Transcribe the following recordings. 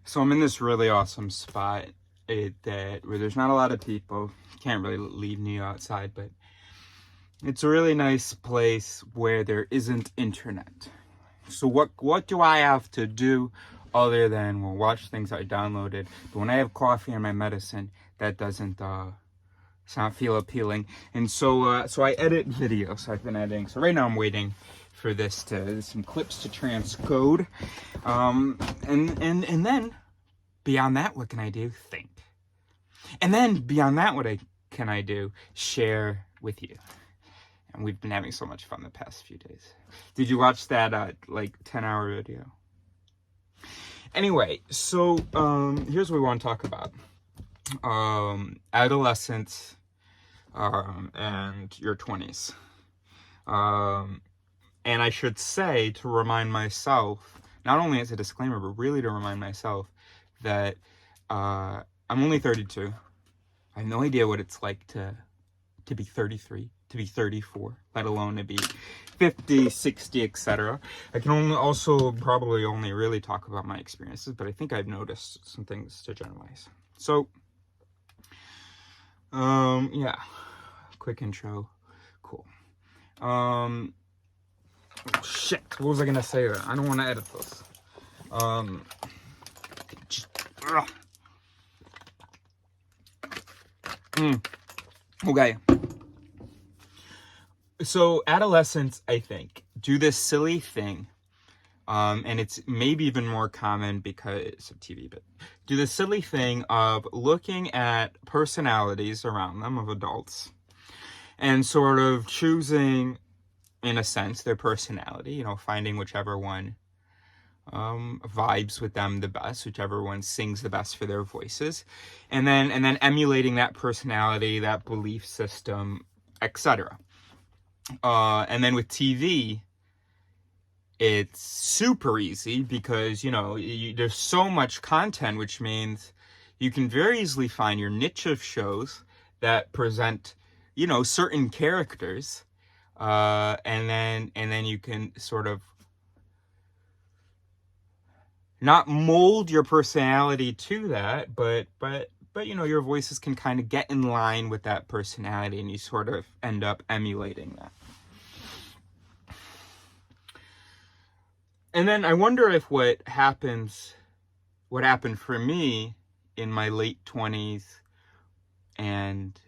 So I'm in this really awesome spot where there's not a lot of people. Can't really leave New outside, but it's a really nice place where there isn't internet. So what do I have to do other than watch things I downloaded? But when I have coffee and my medicine, that doesn't sound feel appealing. And so I edit videos. I've been editing. So right now I'm waiting for some clips to transcode. And then beyond that, what can I do? Think. And then beyond that, can I do? Share with you. And we've been having so much fun the past few days. Did you watch that 10-hour video? Anyway, so here's what we want to talk about. Adolescence and your 20s. And I should say, to remind myself, not only as a disclaimer, but really to remind myself that I'm only 32. I have no idea what it's like to be 33, to be 34, let alone to be 50, 60, etc. I can probably only really talk about my experiences, but I think I've noticed some things to generalize. So, yeah, quick intro, cool. Shit, what was I gonna say there? I don't want to edit this. Okay. So adolescents, I think, do this silly thing, and it's maybe even more common because of TV, but do this silly thing of looking at personalities around them of adults and sort of choosing, in a sense, their personality, finding whichever one vibes with them the best, whichever one sings the best for their voices, and then emulating that personality, that belief system, etc. And then with TV, it's super easy because, there's so much content, which means you can very easily find your niche of shows that present, certain characters, and then you can sort of not mold your personality to that, but your voices can kind of get in line with that personality, and you sort of end up emulating that. And then I wonder if what happened for me in my late 20s and,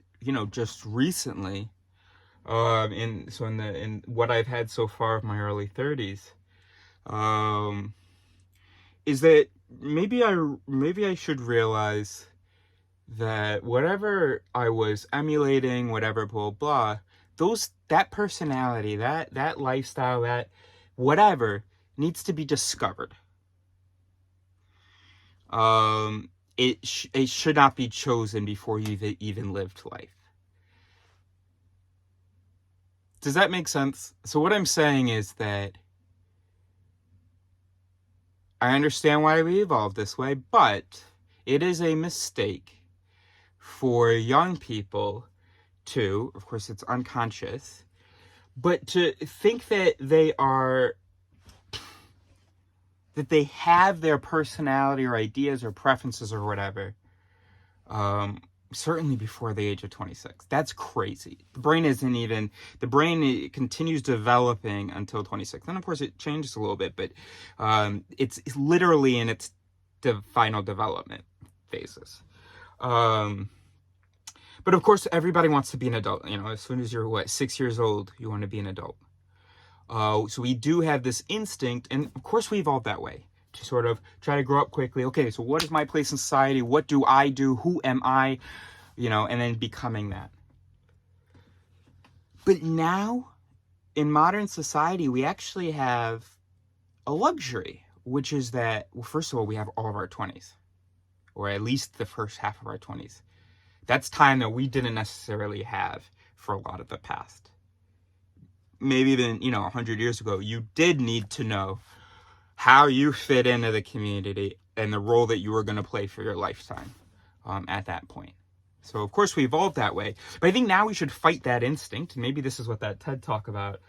just recently, in what I've had so far of my early 30s, is that maybe I should realize that whatever I was emulating, whatever blah blah, that personality, that lifestyle, that whatever needs to be discovered. It should not be chosen before you've even lived life. Does that make sense? So what I'm saying is that I understand why we evolved this way, but it is a mistake for young people to, of course it's unconscious, but to think that they have their personality or ideas or preferences or whatever, certainly before the age of 26. That's crazy. The brain continues developing until 26. And of course it changes a little bit, but it's literally in its final development phases. But of course everybody wants to be an adult. As soon as you're 6 years old, you want to be an adult. So we do have this instinct, and of course we evolved that way, to sort of try to grow up quickly. Okay, so what is my place in society? What do I do? Who am I? And then becoming that. But now, in modern society, we actually have a luxury, which is that, well, first of all, we have all of our 20s, or at least the first half of our 20s. That's time that we didn't necessarily have for a lot of the past. Maybe even, 100 years ago, you did need to know how you fit into the community and the role that you were going to play for your lifetime at that point. So, of course, we evolved that way. But I think now we should fight that instinct. Maybe this is what that TED Talk about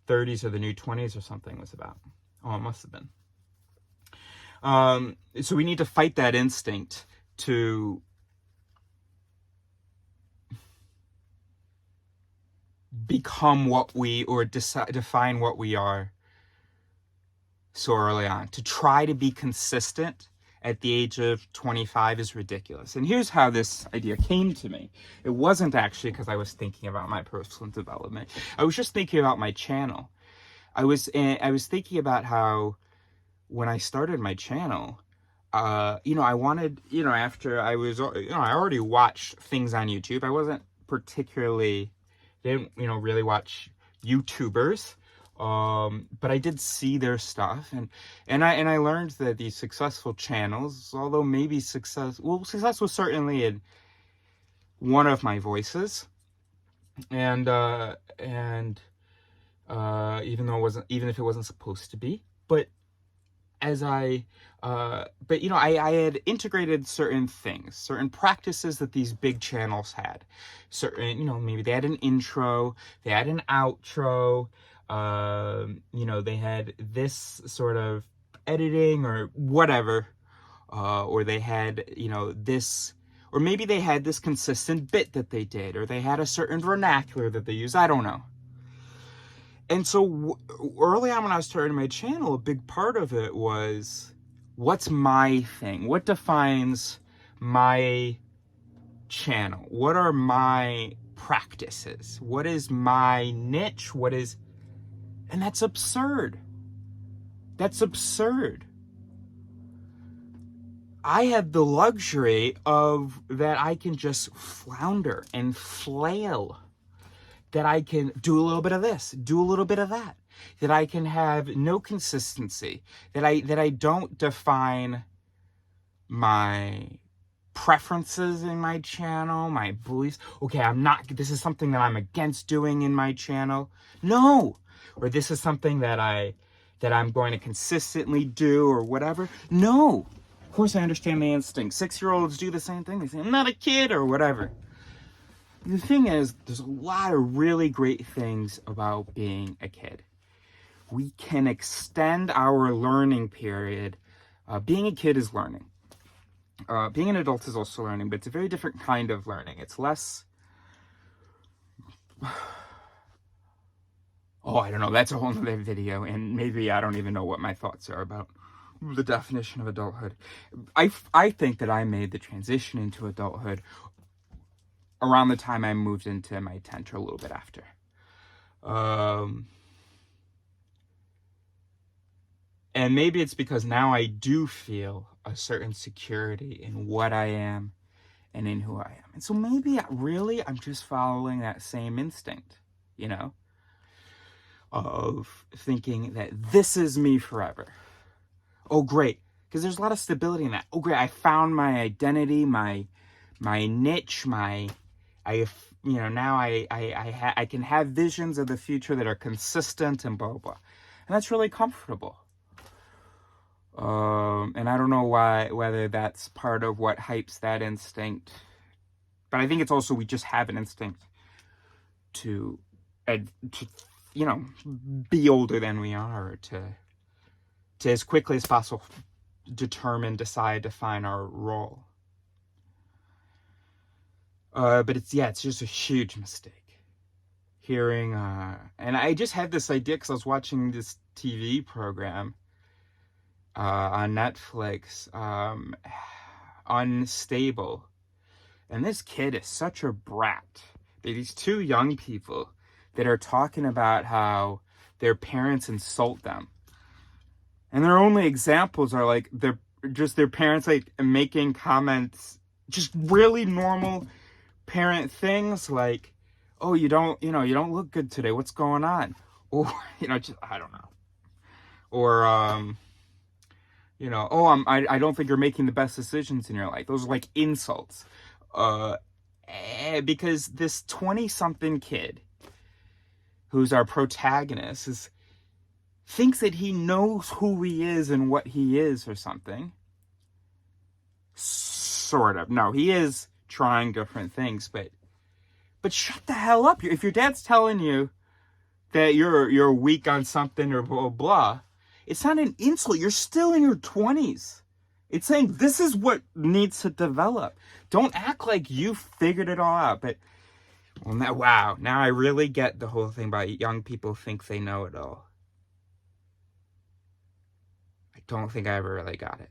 30s or the new 20s or something was about. Oh, it must have been. So we need to fight that instinct to become what we, or define what we are so early on. To try to be consistent at the age of 25 is ridiculous. And here's how this idea came to me. It wasn't actually because I was thinking about my personal development. I was just thinking about my channel. I was thinking about how when I started my channel, I wanted, after I was, I already watched things on YouTube. I wasn't didn't really watch YouTubers. But I did see their stuff, and I learned that these successful channels, although maybe success was certainly in one of my voices, and even if it wasn't supposed to be, but I had integrated certain things, certain practices that these big channels had. Certain, maybe they had an intro, they had an outro, they had this sort of editing or whatever, or they had, this, or maybe they had this consistent bit that they did, or they had a certain vernacular that they used. I don't know. And so early on when I was starting my channel, a big part of it was, what's my thing? What defines my channel? What are my practices? What is my niche? And that's absurd. That's absurd. I have the luxury of that I can just flounder and flail. That I can do a little bit of this, do a little bit of that. That I can have no consistency. That I don't define my preferences in my channel, my beliefs. Okay, this is something that I'm against doing in my channel. No. Or this is something that I'm going to consistently do or whatever. No. Of course I understand the instinct. 6-year-olds do the same thing. They say, I'm not a kid or whatever. The thing is, there's a lot of really great things about being a kid. We can extend our learning period. Being a kid is learning. Being an adult is also learning, but it's a very different kind of learning. It's less... Oh, I don't know. That's a whole other video, and maybe I don't even know what my thoughts are about the definition of adulthood. I think that I made the transition into adulthood around the time I moved into my tent, or a little bit after. And maybe it's because now I do feel a certain security in what I am and in who I am. And so maybe I'm just following that same instinct, of thinking that this is me forever. Oh, great. Because there's a lot of stability in that. Oh, great. I found my identity, my niche, now I can have visions of the future that are consistent and blah, blah. And that's really comfortable. And I don't know whether that's part of what hypes that instinct. But I think it's also, we just have an instinct to be older than we are, or to as quickly as possible define our role. But it's just a huge mistake. Hearing, and I just had this idea because I was watching this TV program on Netflix, Unstable. And this kid is such a brat. These two young people that are talking about how their parents insult them. And their only examples are like, their parents like making comments, just really normal parent things like, oh, you don't look good today. What's going on? Or, I don't know. Or, oh, I don't think you're making the best decisions in your life. Those are like insults. Because this 20-something kid, who's our protagonist, thinks that he knows who he is and what he is or something. Sort of. No, he is trying different things, but shut the hell up. If your dad's telling you that you're weak on something or blah, blah, It's not an insult. You're still in your 20s. It's saying this is what needs to develop. Don't act like you figured it all out. But, well, now, wow, now I really get the whole thing about young people think they know it all. I don't think I ever really got it.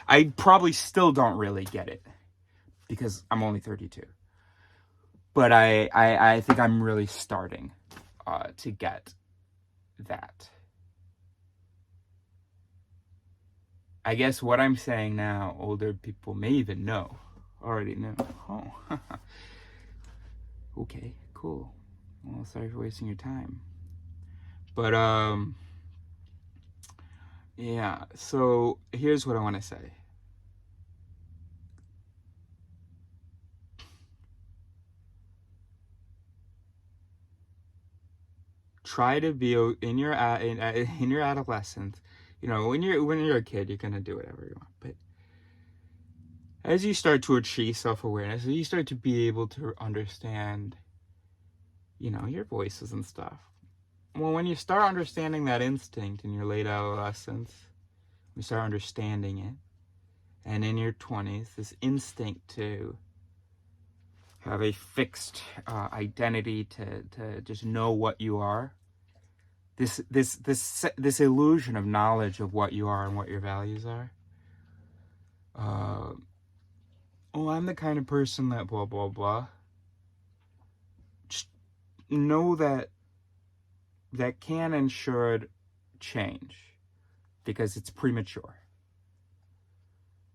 I probably still don't really get it because I'm only 32. But I think I'm really starting to get that. I guess what I'm saying now, older people may even know. Already know. Oh. Okay, cool. Well, sorry for wasting your time. But, yeah, so here's what I want to say. Try to be in your adolescence. You know, when you're a kid, you're gonna do whatever you want. But as you start to achieve self-awareness, as you start to be able to understand, you know, your voices and stuff. Well, when you start understanding that instinct in your late adolescence, you start understanding it, and in your 20s, this instinct to have a fixed identity, to just know what you are, this illusion of knowledge of what you are and what your values are. Oh, I'm the kind of person that blah blah blah. Just know that can and should change because it's premature.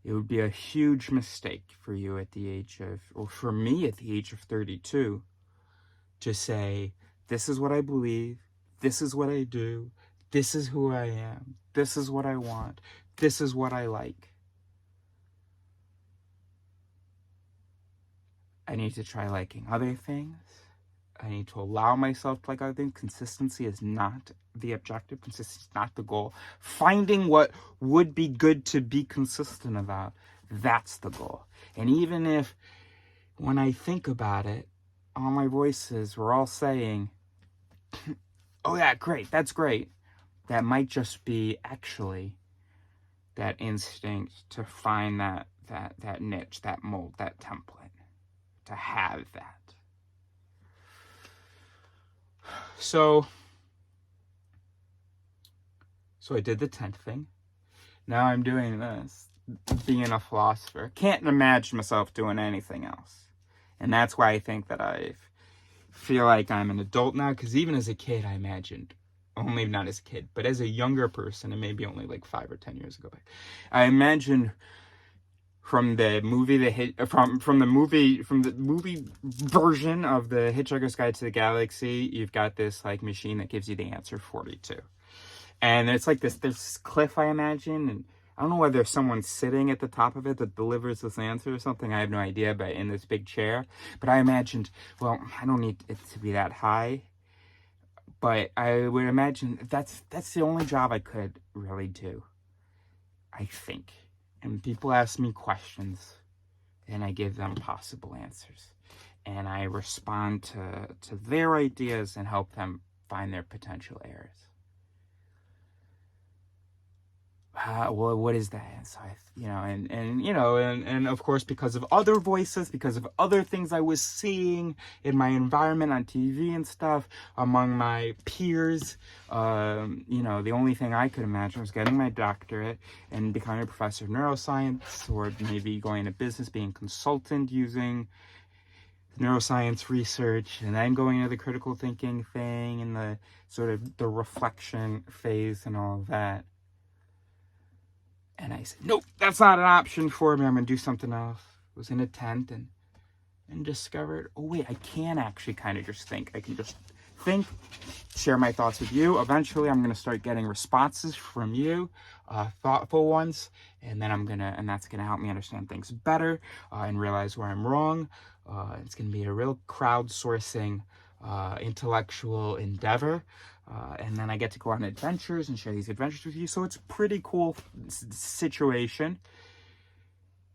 It would be a huge mistake for you at the age of, or for me at the age of 32, to say, this is what I believe, this is what I do, this is who I am, this is what I want, this is what I like. I need to try liking other things. I need to allow myself to like other things. Consistency is not the objective. Consistency is not the goal. Finding what would be good to be consistent about, that's the goal. And even if, when I think about it, all my voices were all saying, oh yeah, great, that's great. That might just be actually that instinct to find that niche, that mold, that template. To have that. So I did the 10th thing. Now I'm doing this, being a philosopher. Can't imagine myself doing anything else. And that's why I think that I feel like I'm an adult now, because even as a kid, I imagined, well, maybe not as a kid, but as a younger person, and maybe only like 5 or 10 years ago, I imagined from the movie from the movie version of the Hitchhiker's Guide to the Galaxy, you've got this like machine that gives you the answer 42, and it's like this cliff, I imagine, and I don't know whether someone's sitting at the top of it that delivers this answer or something. I have no idea, but in this big chair. But I imagined, well, I don't need it to be that high, but I would imagine that's the only job I could really do, I think. And people ask me questions, and I give them possible answers. And I respond to their ideas and help them find their potential errors. Well, what is that? And so and of course, because of other voices, because of other things I was seeing in my environment on TV and stuff, among my peers, the only thing I could imagine was getting my doctorate and becoming a professor of neuroscience, or maybe going into business, being a consultant using neuroscience research, and then going into the critical thinking thing and the sort of the reflection phase and all of that. And I said, nope, that's not an option for me. I'm going to do something else. Was in a tent and discovered, oh wait, I can actually kind of just think. I can just think, share my thoughts with you. Eventually, I'm going to start getting responses from you, thoughtful ones, and then that's going to help me understand things better and realize where I'm wrong. It's going to be a real crowdsourcing, intellectual endeavor. And then I get to go on adventures and share these adventures with you. So it's a pretty cool situation.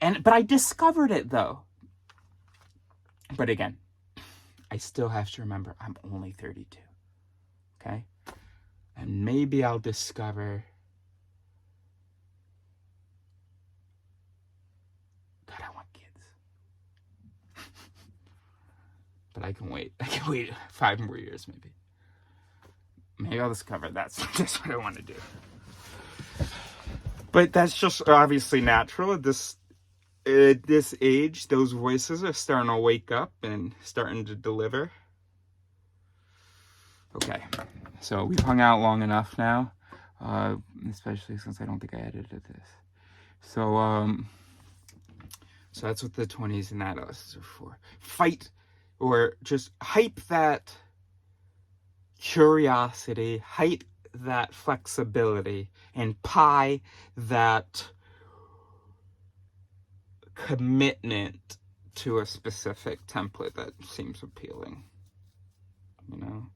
But I discovered it, though. But again, I still have to remember I'm only 32. Okay? And maybe I'll discover that I want kids. But I can wait. I can wait 5 more years, maybe. Maybe I'll discover that's just what I want to do. But that's just obviously natural. At this age, those voices are starting to wake up and starting to deliver. Okay, so we've hung out long enough now, especially since I don't think I edited this. So that's what the 20s and adolescents are for. Fight, or just hype that curiosity, hype that flexibility, and pie that commitment to a specific template that seems appealing. You know,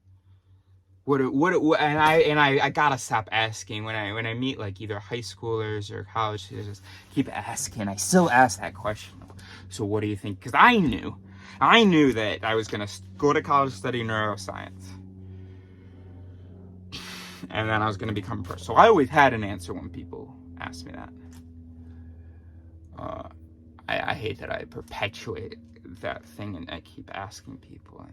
and I gotta stop asking when I meet like either high schoolers or college students. Just keep asking. I still ask that question. So what do you think? Because I knew that I was gonna go to college, study neuroscience, and then I was gonna become a person. So I always had an answer when people asked me that. I hate that I perpetuate that thing and I keep asking people.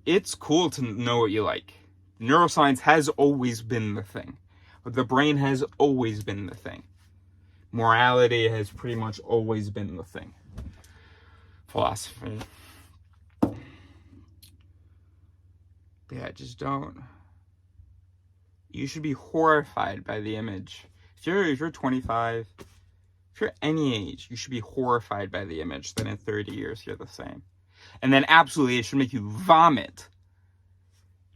It's cool to know what you like. Neuroscience has always been the thing. The brain has always been the thing. Morality has pretty much always been the thing. Philosophy. Yeah, just don't. You should be horrified by the image. If you're 25, if you're any age, you should be horrified by the image that in 30 years you're the same. And then absolutely it should make you vomit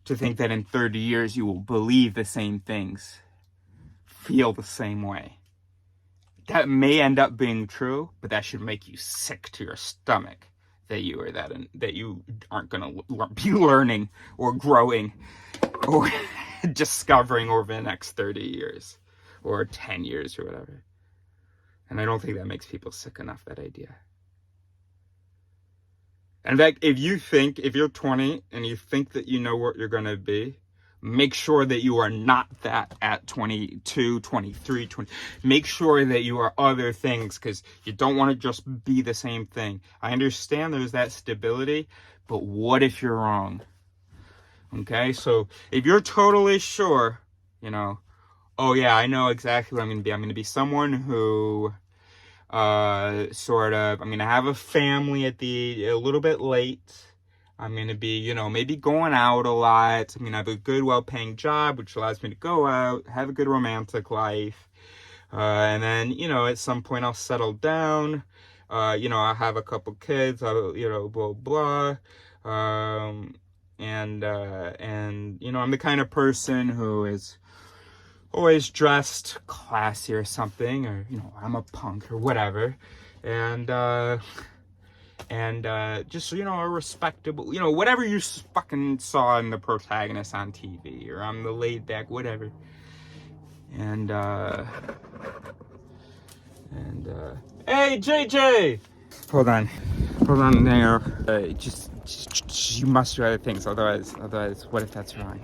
to think that in 30 years you will believe the same things, feel the same way. That may end up being true, but that should make you sick to your stomach that you aren't going to be learning or growing or discovering over the next 30 years or 10 years or whatever. And I don't think that makes people sick enough, that idea. In fact, if you're 20 and you think that you know what you're going to be, make sure that you are not that at 22, 23, 20. Make sure that you are other things, because you don't want to just be the same thing. I understand there's that stability, but what if you're wrong? Okay, so if you're totally sure, oh yeah, I know exactly what I'm going to be. I'm going to be someone who I'm going to have a family a little bit late. I'm going to be, maybe going out a lot. I'm going to have a good, well-paying job, which allows me to go out, have a good romantic life. And then, at some point I'll settle down. I'll have a couple kids, blah, blah. I'm the kind of person who is always dressed classy or something, or, I'm a punk or whatever. And just, a respectable, whatever you fucking saw in the protagonist on TV, or I'm the laid back, whatever. Hey, JJ! Hold on there. Just you must do other things, otherwise, what if that's wrong?